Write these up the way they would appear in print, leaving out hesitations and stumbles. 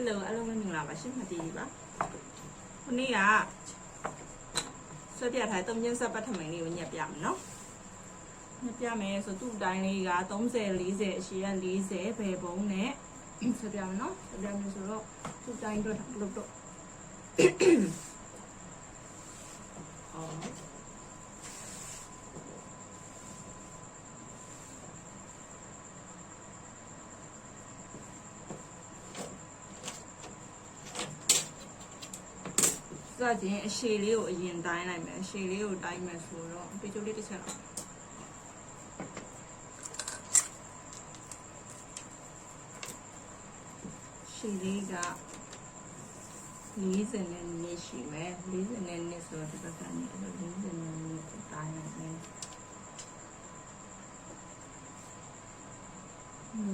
Hello အားလုံးပဲမင်္ဂလာပါရှင်မတီးပါခုနေ့ကဆွဲပြထားတဲ့3ချင်းဆက်ပတ်ထမိန်လေးကိုညက်ပြမယ်နော်ညက်ပြမယ်ဆိုသူ့တိုင်းလေးက30 40အရှိက40ဘယ်ပုံနဲ့ဆွဲပြမယ်နော်ဆွဲပြမယ်ဆိုတော့သူ့တိုင်းတော့လုပ်တော့စတင်အရှိလေးကိုအရင်တိုင်းလိုက်မယ်အရှိလေးကိုတိုင်းမယ်ဆိုတော့ပေချိုးလေးတစ်ချက်လောက်ရှိလေးက40နဲ့နှစ်ရှိမယ်40နဲ့နှစ်ဆိုတော့ဒီဘက်ကနေအဲ့လို40နဲ့နှစ်တိုင်းလိုက်မယ်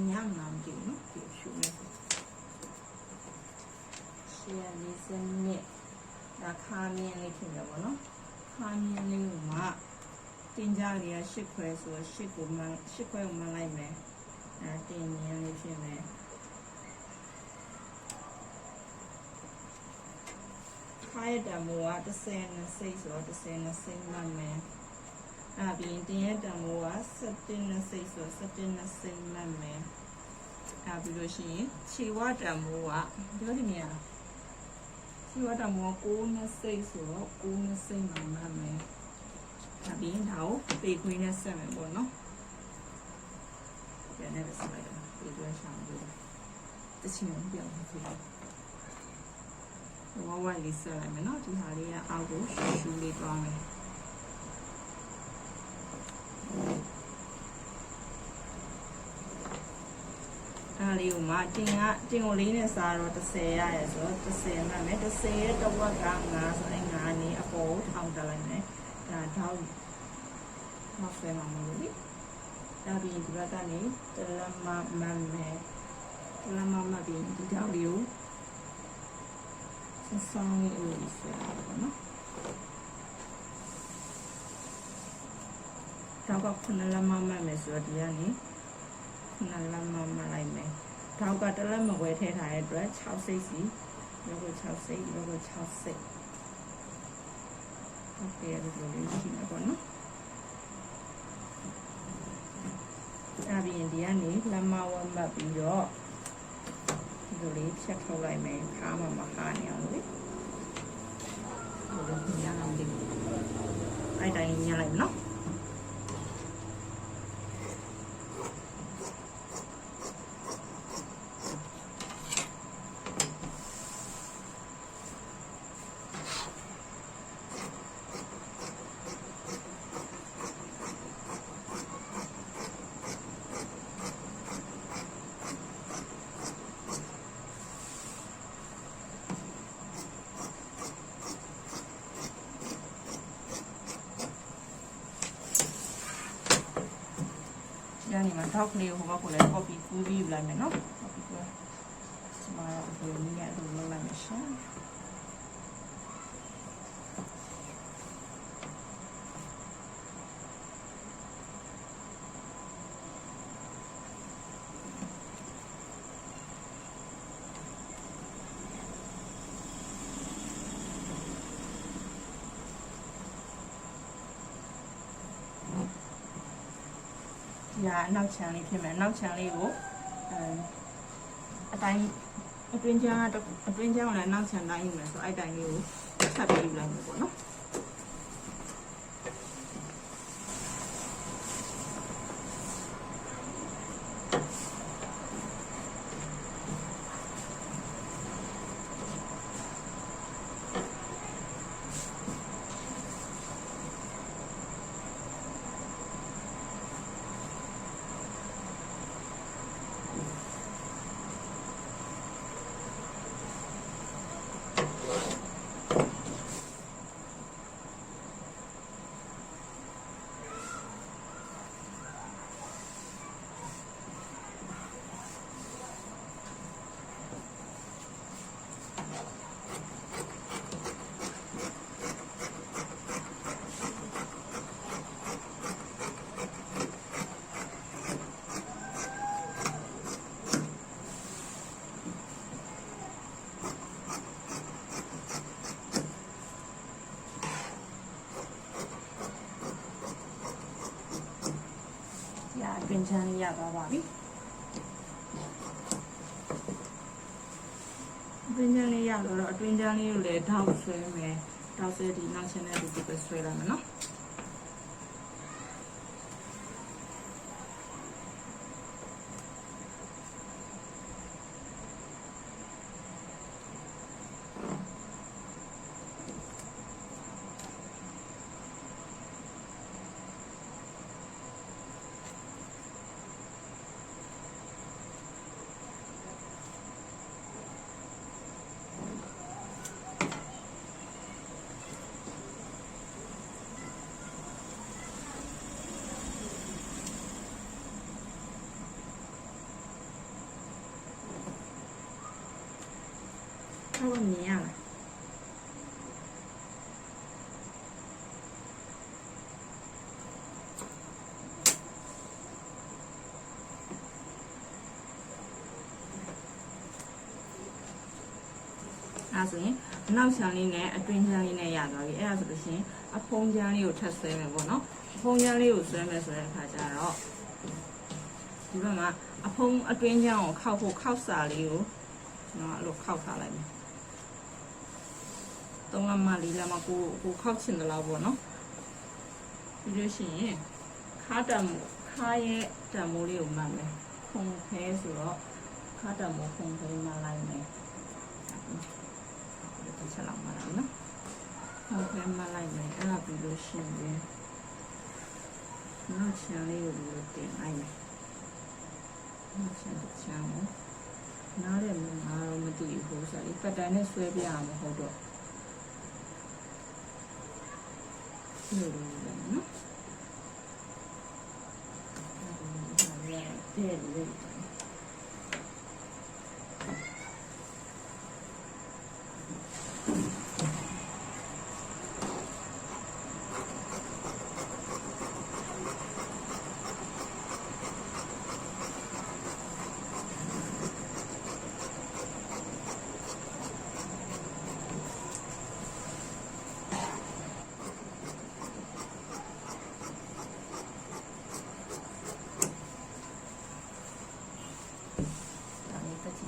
ညံ့မှမကြည့်နော်ဒီရှုမယ်ရှယ်40နှစ်ဒါခါမြင်လေးဖြစ်တယ်ပေါ့နော်ခါမြင်လေးကိုမှတင်ကြလေးက8ခွဲဆိုတော့8ကိုမှ8ခွဲကိုမှလိုက်မယ်အဲတင်မြင်လေးဖြစ်မယ်ခါရတဲ့မိုးက30နဲ့စိတ်ဆိုတော့30နဲ့စိတ်မှတ်မယ်အဲပြီးတင်ရတဲ့မိုးက17နဲ့စိတ်ဆိုတော့17နဲ့စိတ်မှတ်မယ်အဲပြီးလို့ရှိရင်ခြေဝတံမိုးကပြောဒီနေရာဒီဝတ်တော်ကိုနဲ့စိတ်ဆိုတော့ကိုနဲ့စိတ်မှမှတ်မယ်။ဒါပြီးတော့ပေခွေးနဲ့ဆက်မယ်ပေါ့နော်။ပြန်နေဆက်လိုက်တော့ပေခွေးရှောင်းလို့တချင်ပြောင်းပြီ။ဝဝလေးဆက်လိုက်မယ်နော်ဒီဟာလေးကအောက်ကိုရှူလေးသွားမယ်။အားလေးကိုမှတင်ကိုလေးနဲ့စားတော့30ရရဲဆိုတော့30မှတ်မယ်30ရဲ့တစ်ဝက်က9ဆိုရင်9နေအပေါ်ထောင်တက်လိုက်မယ်ဒါထောက်မဆွဲမှာမလို့လေဒါပြီးဒီဘက်ကနေတလမမှတ်မယ်တလမမှတ်ပြီးဒီထောက်လေးကိုဆောင်းလေးကိုဆွဲပါတော့နော်ထောက်က9လမမှတ်မယ်ဆိုတော့ဒီကနေ9လမမှတ်လိုက်မယ်ထောက်ကတလက်မကွဲထည့်ထားတဲ့အတွက်6စိတ်စီဒီလို6စိတ်ဒီလို6စိတ်โอเคအဲ့လိုလေးရှိမှာပေါ့နော်အဲ့ပြီးရင်ဒီကနေလက်မဝတ်မှတ်ပြီးတော့ဒီလိုလေးဖြတ်ထုတ်လိုက်မယ်ခါမှမခါနေအောင်လေဒီလိုညအောင်ဒီအဲ့တိုင်းညလိုက်နော်ဒီမှာထောက်ကလေးကိုဟိုဘက်ကိုလည်း copy ကူးပြီးယူလိုက်မယ်နော် copy ကူးဒီမှာဒီနေ့ရလို့လုပ်လိုက်မယ်ရှင်ညာနောက်ချမ်းလေးဖြစ်မယ်နောက်ချမ်းလေးကိုအတိုင်းအတွင်းချမ်းကိုလည်းနောက်ချမ်းတိုင်းယူမယ်ဆိုအဲ့တိုင်းလေးကိုဆက်ပြီးယူလိုက်မယ်ပေါ့နော် ချမ်းလေးရသွားပါပြီအတွင်းချမ်းလေးရတော့အတွင်းချမ်းလေးကိုလည်းထောက်ဆွဲမယ်ထောက်ဆွဲဒီနောက်ချင်းနဲ့ဒီပဲဆွဲလိုက်မယ်နော်ဟုတ်မြင်ရလားအဲ့ဆိုရင်နောက်ချမ်းလေးနဲ့အတွင်းချမ်းလေးနဲ့ရသွားပြီအဲ့ဒါဆိုလို့ရှိရင်အဖုံးချမ်းလေးကိုထပ်ဆွဲမယ်ပေါ့နော်အဖုံးချမ်းလေးကိုဆွဲမယ်ဆိုတဲ့အခါကျတော့ဒီဘက်မှာအဖုံးအတွင်းချမ်းကိုခောက်ဖို့ခောက်စာလေးကိုကျွန်တော်အဲ့လိုခောက်ထားလိုက်မယ်3လမ4လမကိုခောက်ချင်တယ်လို့ပေါ့နော်ပြီးလို့ရှိရင်ခါရဲ့တံမိုးလေးကိုမှတ်မယ်ခုံခဲဆိုတော့ခါတံမိုးခုံခဲမှလိုက်မယ်ဒီချက်လောက်မှလားနော်ခုံခဲမှလိုက်မယ်အဲ့ဒါပြီးလို့ရှိရင်နောက်ချမ်းလေးကိုလိုတင်လိုက်မယ်နောက်ချမ်းကိုနားတယ်မလားတော့မသိဘူးဆိုတော့ပတ်တန်နဲ့ဆွဲပြရမှာဟုတ်တော့လို့နော်တဲ့လေ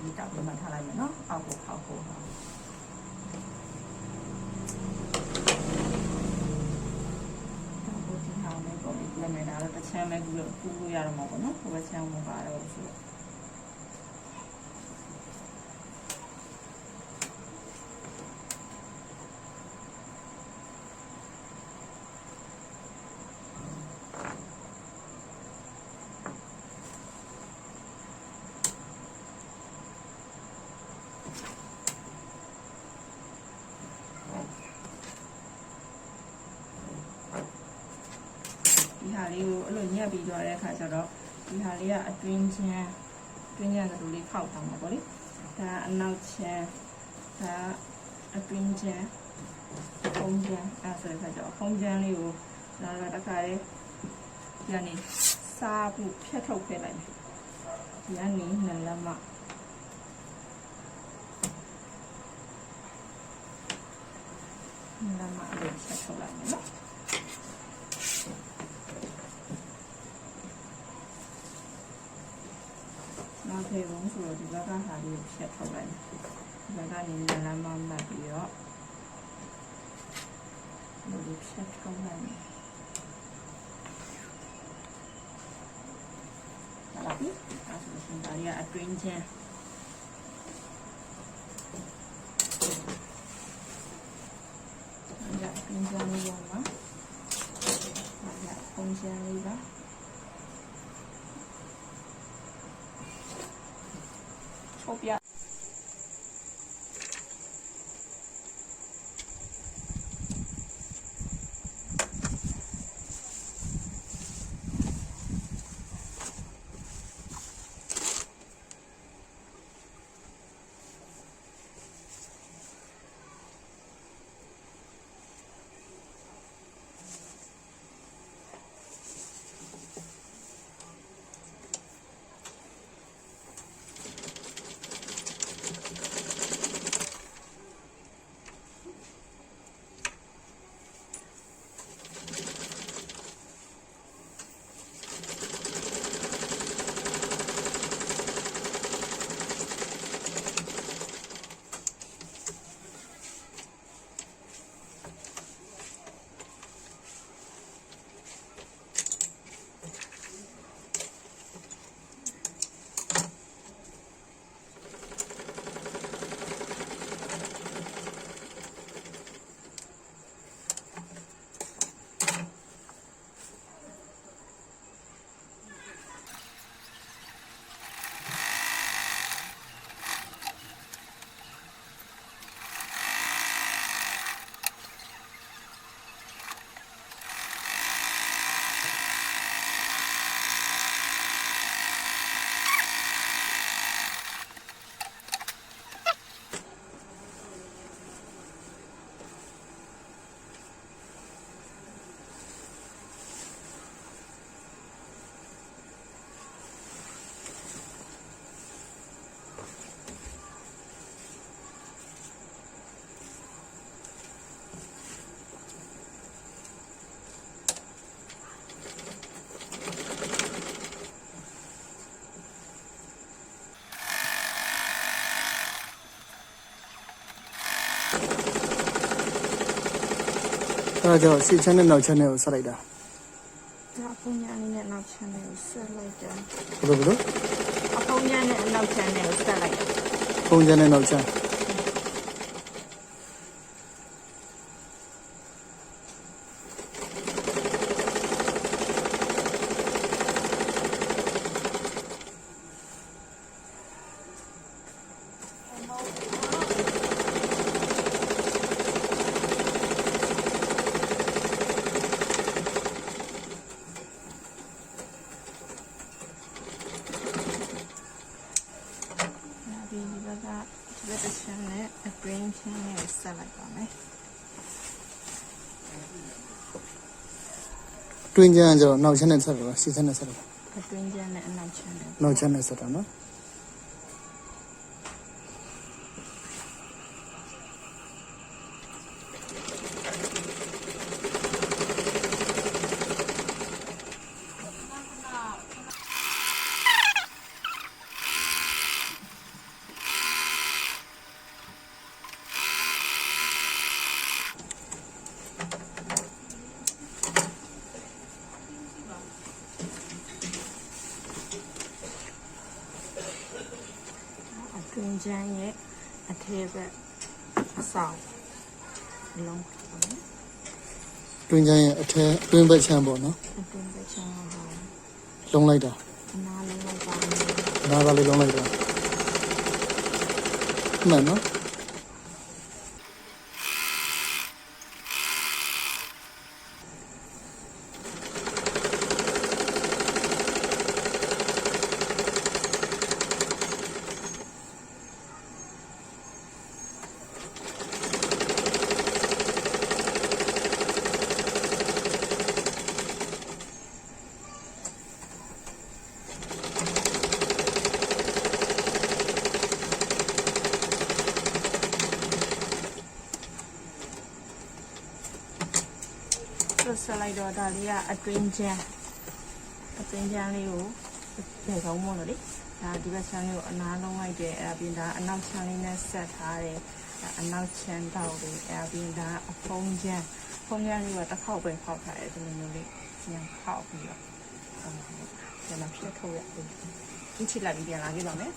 ဒီတောက်ပြီးမှထားလိုက်မယ်နော်အောက်ကိုခောက်ဖို့ဟာတောက်ဖို့ဒီဟာလေးပေါ်ပြီးလက်မဲ့ဒါတော့တစ်ချမ်းပဲကူလို့ရတော့မှာပေါ့နော်ဟိုဘက်ချမ်းမပါတော့ဆိုတော့ဒီဟာလေးကိုအဲ့လိုညက်ပြီးသွားတဲ့အခါကျတော့ဒီဟာလေးကအတွင်းချမ်းကလေးခောက်ထားမှာပေါ့လေဒါအနောက်ချမ်းဒါအတွင်းချမ်းဖုံးချမ်းအဲ့ဆိုတဲ့အခါကျတော့ဖုံးချမ်းလေးကိုကျွန်တော်တို့တစ်ခါလေးဒီကနေစားဖို့ဖြတ်ထုတ်ခဲ့လိုက်မယ်ဒီကနေနှစ်လက်မလေးဖြတ်ထုတ်လိုက်မယ်နော်နောက်ဖေးဘုံဆိုတော့ဒီဘက်ကဟာလေးကိုဖြတ်ထုတ်လိုက်ဒီဘက်ကနေလမ်းမမှတ်ပြီးတော့ဒီဖြတ်ထုတ်လိုက်လာပြီအဲ့ဒါဆိုရင်ဒါရီအတွင်းချမ်းဒါအတွင်းချမ်းလေးပေါ်မှာဒါပုံချမ်းလေးက抽边。ဒါကြောင့်ရှေ့ချမ်းနဲ့နောက်ချမ်းနဲ့ကိုဆက်လိုက်တာ ဒါအဖုံညာလေးနဲ့နောက်ချမ်းလေးကိုဆက်လိုက်တယ် ဘယ်လို အဖုံညာနဲ့နောက်ချမ်းလေးကိုဆက်လိုက်တယ် ပုံချမ်းနဲ့နောက်ချမ်းဒီဘက်ကဒီဘက်တစ်ချမ်းနဲ့ green ချမ်းလေးကိုဆက်လိုက်ပါမယ် တွင်းချမ်းကျတော့နောက်ချမ်းနဲ့ဆက်တော့ရှေ့ချမ်းနဲ့ဆက်တော့ green ချမ်းနဲ့အနောက်ချမ်းလေး နောက်ချမ်းနဲ့ဆက်တော့နော်အတွင်းချမ်းရဲ့အထည်ဘက်အဆောင်လုံးပါမယ် တွင်းချမ်းရဲ့အထက်တွင်းဘက်ချမ်းပေါ့နော် အတွင်းဘက်ချမ်းဟာ လုံးလိုက်တာ အနားလေးလိုက်ပါမယ် နားကလေးလုံးလိုက်တာမှန်နော် ဆက်လိုက်တော့ဒါလေးကအတွင်းချမ်းလေးကိုပြေကောင်းမို့လို့လေဒါဒီဘက်ချမ်းလေးကိုအနားလုံးလိုက်တယ်အဲ့ဒါပြင်ဒါအနောက်ချမ်းလေးနဲ့ဆက်ထားတယ်အနောက်ချမ်းတောက်လေးအဲ့ဒါပြင်ဒါအဖုံးချမ်းလေးကတစ်ခေါက်ပဲဖောက်ထားတယ်ဒီလိုမျိုးလေးညံဖောက်ပြီးတော့ကျွန်တော်ဖြတ်ထုတ်ရတယ်ဒီချစ်လိုက်ပြီးပြန်လာခဲ့ပါမယ်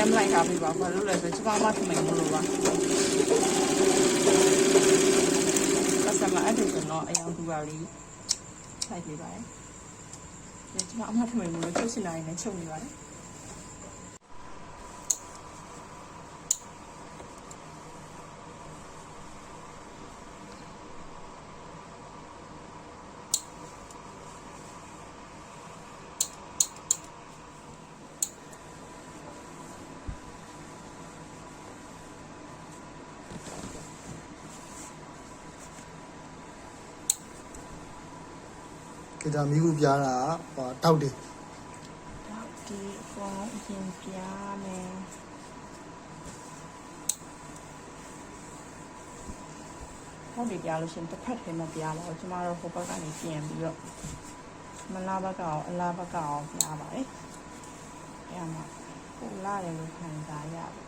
လက်မလိုက်ထားပြီပါဘာလို့လဲဆိုတော့ကျွန်မထမိန်မလို့ပါပတ်စံမအဲ့ဒါဆိုတော့အယောင်တူပါလေးလိုက်ပေးပါရယ်ကျွန်မအမထမိန်မလို့ချုပ်စင်တိုင်းနဲ့ချုပ်နေပါတယ် ကဒါမိခုပြားတာဟောတောက်တယ် ဒီဖုန်းအရင်ပြမယ် က ဟုတ်တယ်ပြလို့ရှင်တစ်ဖက်ထဲမှာပြလာတော့ကျမတို့ဟိုဘက်ကနေပြင်ပြီးတော့မလားဘက်ကောင်အလားဘက်ကောင်ပြပါတယ်အဲ့မှာပိုလာတယ်လို့ခံစားရတယ်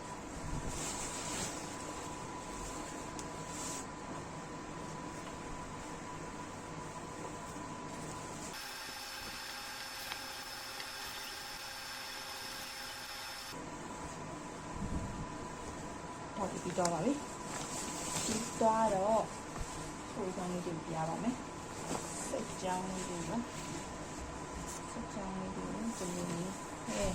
ဟုတ်ပြီပြီးတော့ပါပြီပြီးသွားတော့ဆိုကြောင်းလေးတွေပြပါမယ်စက်ကြောင်းလေးတွေနော်စက်ကြောင်းလေးတွေဒီလိုလေးဟဲ့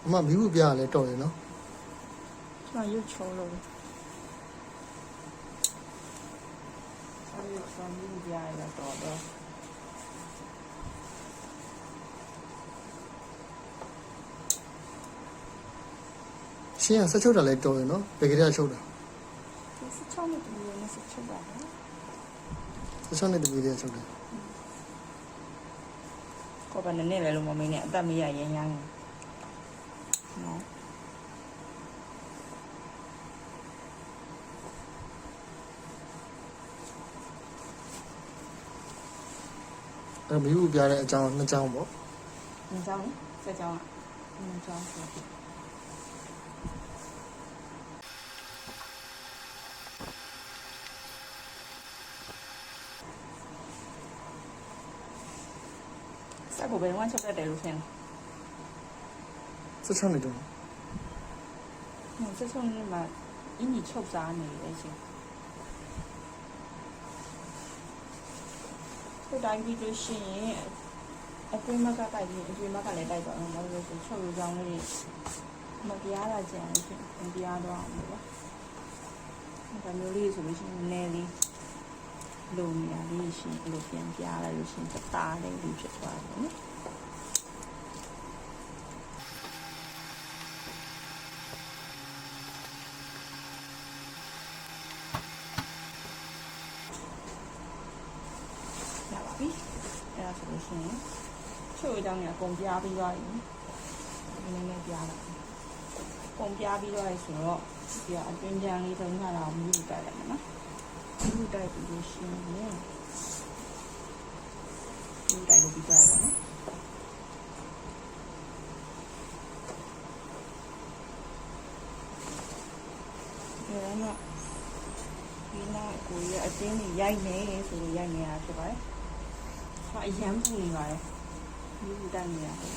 အမမိဘူးပြရလဲတော်ရယ်နော် ကျမရုပ်ချုံးလို့ရုပ်ချုံးပြီးပြရတော့တော့ရှင်းရဆက်ချုပ်တာလဲတော်ရယ်နော်ဘယ်ကလေးချုပ်တာ ဒီစချောင်းနဲ့ဒီလိုနဲ့စချုပ်ပါနော် ဆက်ချုပ်နဲ့တပီးလေးချုပ်တယ် ကိုယ်ကလည်းလည်းလို့မမင်းနဲ့အသက်မရရင်ရမ်းနော် အဲ့မိဘူးပြတဲ့အကြောင်းနှစ်ကြောင်းပေါ့ 你找你，再找啊，你找谁？啥个别往这边带路线？ ဆက်ချုပ်နေတော့ 这从你嘛，以你抽啥呢？也行。这大鱼就行，对嘛个带的，对嘛个来带着，我就是抽一张的，没别的钱，没别的多少了。咱们里是不是那里？路面里是路边边了，就是这大的里边出来的。အဲ့ဒါဆိုလို့ရှိရင်ချို့အကြောင်းကြီးအကုန်ပြားပြီးသွားပြီနည်းနည်းပြားလာပုံပြားပြီးသွားပြီဆိုတော့ဒီအတွင်းပြန်လေးသုံးခါတော့မြူတိုက်လိုက်မယ်နော်မြူတိုက်ပြီးလို့ရှိရင်မြူတိုက်လို့ပြီးသွားပါနော်အဲ့တော့ဒီနောက်ကိုရအတင်းကြီးရိုက်နေဆိုလို့ရိုက်နေတာဖြစ်ပါတယ်အရန်ပူနေပါတယ်ဒီပူတက်နေရတယ်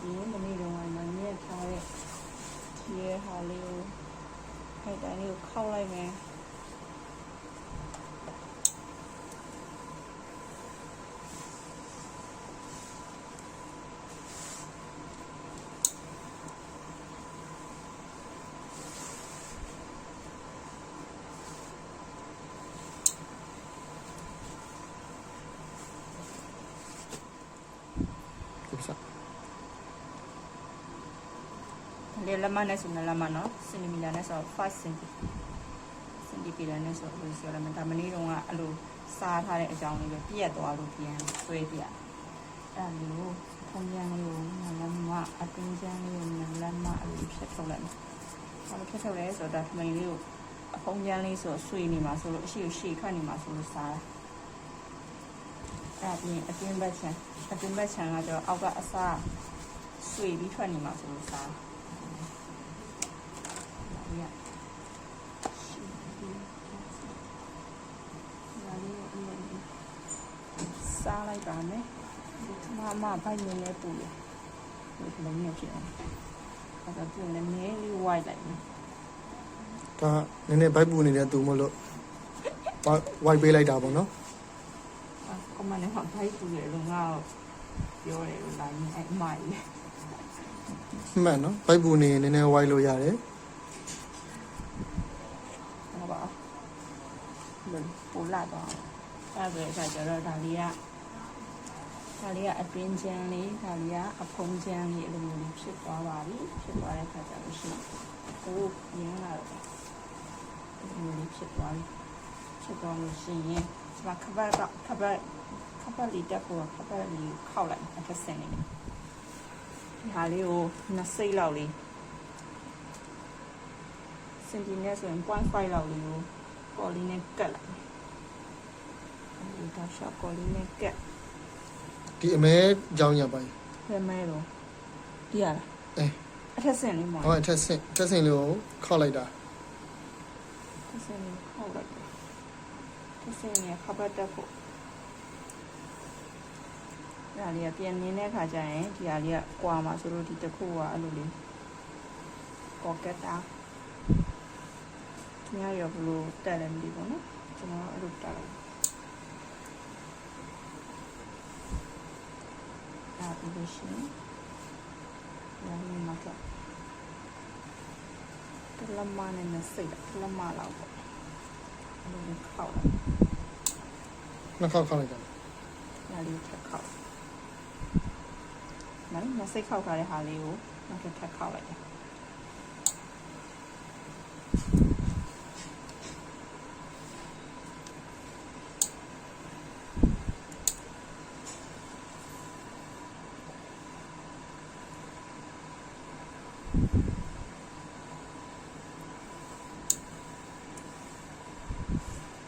ဒီမနေ့တုန်းကမမြက်ထားတဲ့ဒီဟာလေးကိုခိုက်တိုင်းလေးကိုခောက်လိုက်မယ်လေလမနဲ့ဆိုလမနော်စင်တီမီတာနဲ့ဆို5စင်တီမီတာနဲ့ဆိုလို့ဆိုရမယ်ဒါမနေ့တုန်းကအဲ့လိုစားထားတဲ့အကြောင်းလေးပဲပြည့်သွားလို့ပြန်ဆွဲပြအဲ့လိုထုံးရံလေးကိုလမအတွင်းကျန်းလေးကိုလမအဲ့လိုဖြတ်ထုတ်လိုက်မယ်ဘာလို့ဖြတ်ထုတ်လဲဆိုတော့ဒါမိန်လေးကိုအဖုံးကျန်းလေးဆိုဆွေနေမှာဆိုလို့အရှိကိုရှေ့ထွက်နေမှာဆိုလို့စားတာအဲ့ပြင်အတွင်းဘက်ခြမ်းကတော့အောက်ကအစားဆွေပြီးထွက်နေမှာဆိုလို့စားစားလိုက်ပါမယ်မဘိုက်နေနေပူတယ်ဒီလိုမျိုးဖြစ်အောင်အဲ့ဒါပြန်လည်းနည်းလေးဝိုက်လိုက်မယ် ဒါနည်းနည်းဘိုက်ပူနေတဲ့သူမလို့ဝိုက်ပေးလိုက်တာပေါ့နော် ကမလည်းဘိုက်ပူတယ်လို့ငါပြောတယ်လို့လာရင်အဲ့မိုက်လေ မှန်နော်ဘိုက်ပူနေနည်းနည်းဝိုက်လို့ရတယ် ဟုတ်ပါဘူးပူလာတော့အဲ့ဒါဆိုတော့ဒါလေးက ဒါလေးကအတွင်းချမ်းလေးဒါလေးကအဖုံးချမ်းလေးအဲ့လိုမျိုးလေးဖြစ်သွားပါပြီဖြစ်သွားတဲ့ခါကျလို့ရှိရင်ဟိုရင်းလာတော့အဲ့လိုမျိုးလေးဖြစ်သွားပြီဖြစ်သွားလို့ရှိရင်ဒီမှာခပတ်လေးတက်ဖို့ခပတ်လေးခောက်လိုက်တစ်ဆင့်လေးဒါလေးကို2စိတ်လောက်လေးစင်တီနဲ့ဆိုရင် 0.5 လောက်လေးကိုကော်လေးနဲ့ကတ်လိုက်ဒီတော့ရှော့ကော်လေးနဲ့ကတ် ဒီအမဲကြောင်းရပါ ဖဲမဲတော့ဒီရလား အထက်ဆင့်လေးမှာ ဟောထက်ဆင့်လေးကိုခောက်လိုက်တာ ထက်ဆင့်လေးခောက်လိုက်တယ်ထက်ဆင့်လေးခပတ်တက်ဖို့ဒါလေးကပြန်နေတဲ့ခါကျရင်ဒီဟာလေးကကွာမှာဆိုလို့ဒီတစ်ခုကအဲ့လိုလေးကောက်ကက်တာညရောဘလို့တက်တယ်မသိဘူးနော်ကျွန်တော်အဲ့လိုတက်လိုက်ဒါပြီးလို့ရှိရင်ဒါလေးမှာတော့တလမနဲ့နဲ့စိတ်တလမလောက်ပေါ့အဲ့လိုလေးခောက်လိုက် နှစ်ခေါက်ခောက်လိုက်တာ ဒါလေးထက်ခောက်နော်မစိတ်ခောက်ထားတဲ့ဟာလေးကိုနောက်ထပ်ခောက်လိုက်တယ်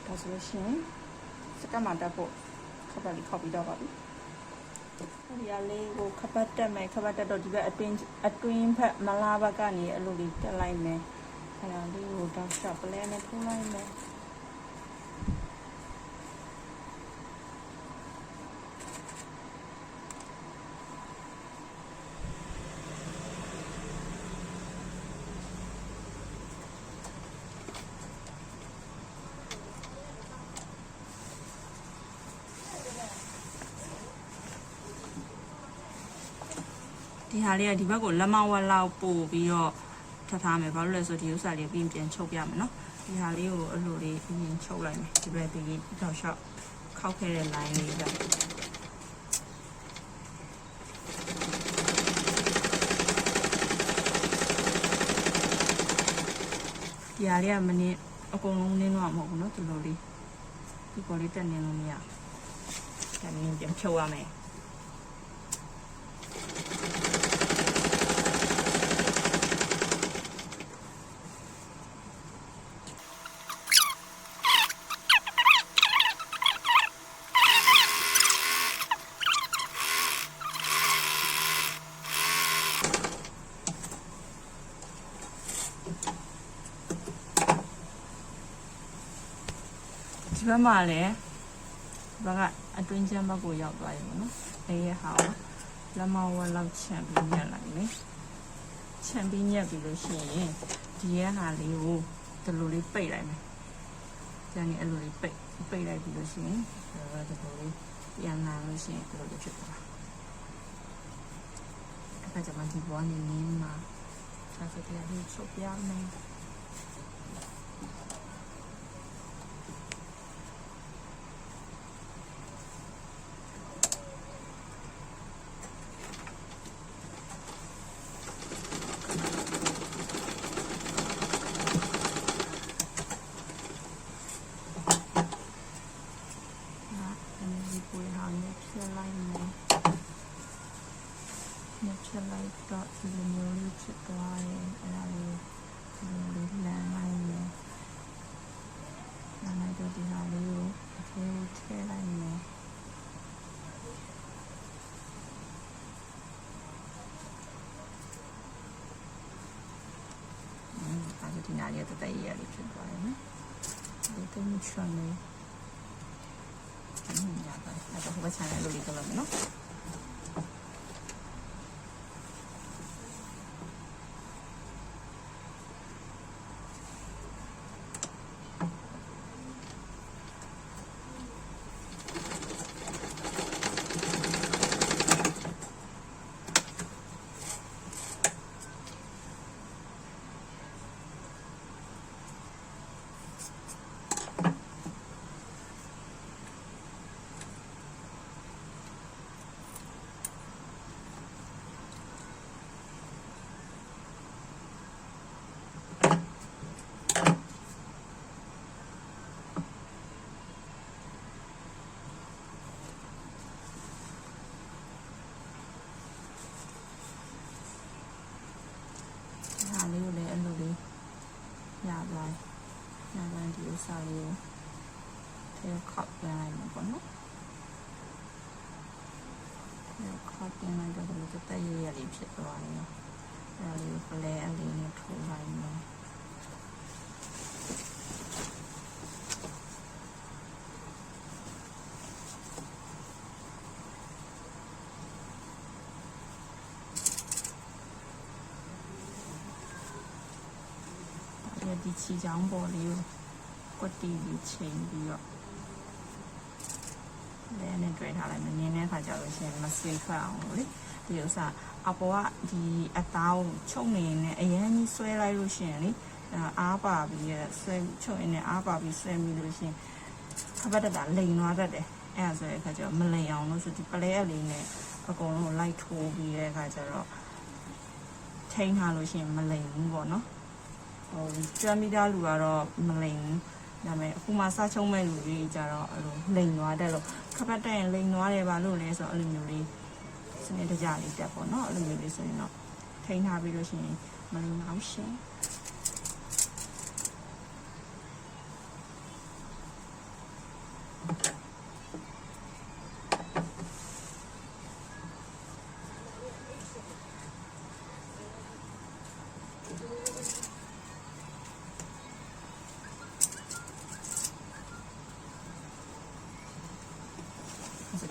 ဒါဆိုလို့ရှိရင်စကမတက်ဖို့ခပတ်လေးခောက်ပြီးတော့ပါပြီဒီအလေးကိုခပတ်တက်မယ်ခပတ်တက်တော့ဒီဘက်အတွင်းဖက်မလာဘက်ကနေအလိုလေးတက်လိုက်မယ်အဲ့ဒါလေးကိုတော့ရှော့ပလဲနဲ့ထိုးလိုက်မယ်ဒီဟာလေးကဒီဘက်ကိုလက်မဝက်လောက်ပို့ပြီးတော့ထပ်ထားမယ်ဘာလို့လဲဆိုဒီဥစ္စာလေးပြင်ပြန်ချုပ်ပြမယ်နော်ဒီဟာလေးကိုအလိုလေးပြင်ချုပ်လိုက်မယ်ဒီဘက်ပြီးတော့ရှော့ခောက်ခဲ့တဲ့ line လေးပဲဒီဟာလေးကမနည်းအကုန်လုံးနင်းတော့မဟုတ်ဘူးနော်ဒီလိုလေးဒီပေါ်လေးတက်နေလို့မရဒါနင်းပြန်ချုပ်ရမယ်ဒီဘက်မှာလည်းဘက်ကအတွင်းချမ်းဘက်ကိုရောက်သွားရင်ပေါ့နော်အဲ့ရဟာလက်မဝက်လောက်ချန်ပြီးညက်လိုက်မယ်ချန်ပြီးညက်ပြီးလို့ရှိရင်ဒီရဟာလေးကိုဒီလိုလေးပိတ်လိုက်မယ်ကျန်နေအဲ့လိုလေးပိတ်လိုက်ပြီးလို့ရှိရင်ဒါကဒီလိုလေးပြန်လာလို့ရှိရင်ဒီလိုလေးဖြစ်သွားအဲ့ဒါကြောင့်ဒီဘောနေနေမှာဒါဆိုတရားလေးချုပ်ပြမယ် ချက်လိုက်တော့ဒီလိုမျိုးလေးဖြစ်သွားရင်အဲ့ဒါလေးဒီလိုလေးလမ်းလိုက်မယ်။လမ်းလိုက်တော့ဒီဟာလေးကိုအထဲကိုထည့်လိုက်မယ်။အဲ့ဒီနားလေးတတရရလေးဖြစ်သွားတယ်နော်။ဒီတော့မချမ်းလေး။ရပါတယ်။အဲ့တော့ဘာချမ်းလေးလိုလေးကလည်းနော်။ ပြင်လိုက်တော့ဒီတက်ရရလေးဖြစ်သွားတယ်နော်အဲ့ဒါလေးပလဲအလေးနဲ့ထိုးလိုက်မယ်ဒီချီချောင်းပေါ်လေးကိုကွက်တီပြီးချိန်ပြီးတော့လဲနဲ့တွေ့ထားလိုက်မယ်နင်းတဲ့ခါကျလို့ရှိရင်မဆွေးထွက်အောင်လို့လေဒီဥစ္စာအပေါ်ကဒီအသားကိုချုပ်နေနေအရင်ကြီးဆွဲလိုက်လို့ရှိရင်လေအားပါပြီးဆွဲချုပ်နေအားပါပြီးဆွဲမိလို့ရှိရင်ခပတ်တတာလိန်သွားတတ်တယ်အဲ့ဒါဆိုတဲ့အခါကျတော့မလိန်အောင်လို့ဆိုဒီပလဲအလေးနဲ့အကုန်လုံးလိုက်ထိုးပြီးတဲ့အခါကျတော့ထိန်းထားလို့ရှိရင်မလိန်ဘူးပေါ့နော်ကျွမ်းမိသားလူကတော့မလိန်ဘူးဒါပေမဲ့အခုမှစားချုံမဲ့လူတွေကြတော့အဲ့လိုလိန်သွားတယ်လို့ခပတ်တက်ရင်လိန်သွားတယ်ပါလို့လဲဆိုတော့အဲ့လိုမျိုးလေးစနေတကြလေးတက်ပေါ့နော်အဲ့လိုမျိုးလေးဆိုရင်တော့ထိန်းထားပြီးလို့ရှိရင်မလိန်အောင်ရှင်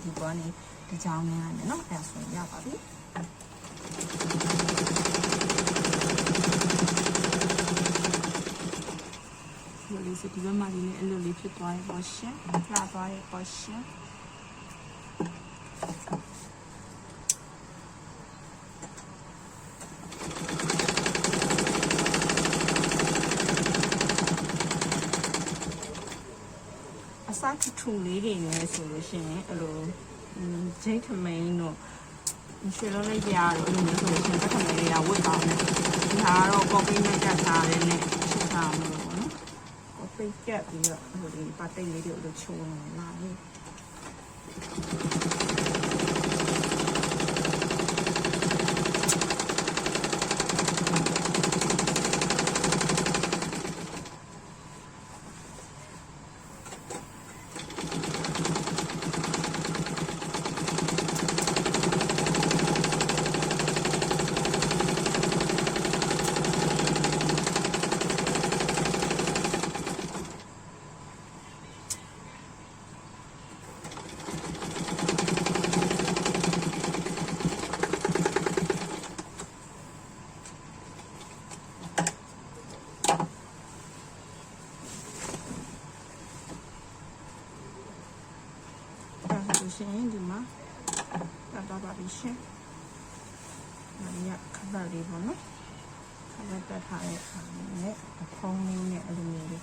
ဒီပေါ်နေဒီကြောင်းနေရတယ်နော်အဲ့ဒါဆိုရပါပြီဒီလိုစီဒီဘက်မှာလေးအလိုလေးဖြစ်သွားရဲ့ပေါ့ရှင်လာသွားရဲ့ပေါ့ရှင်အစားထူလေးတွေနဲ့ဆိုလို့ရှိရင်အဲ့လိုဂျိတ်ထမိန်တို့ရွှေလုံးလေးပြားတို့အဲ့လိုမျိုးဆိုလို့ရှိရင်တက်ထမိန်တွေကဝတ်ပါမယ်ဒီဟာကတော့ကော်ဖီနဲ့ကတ်ထားတယ်နဲ့ချက်ထားမှာလို့ပေါ့နော်ကော်ဖီကတ်ပြီးတော့ဟိုဒီပါတိတ်လေးတွေလို့ချိုးနေလာပြီရှင်ဒီမှာတာပါပြီရှင်။ဒီကခပ်ပါလေးပေါ့နော်။ခပ်တက်ထားတဲ့အခါနဲ့အဖုံးလေးနဲ့အလိုမျိုးလေး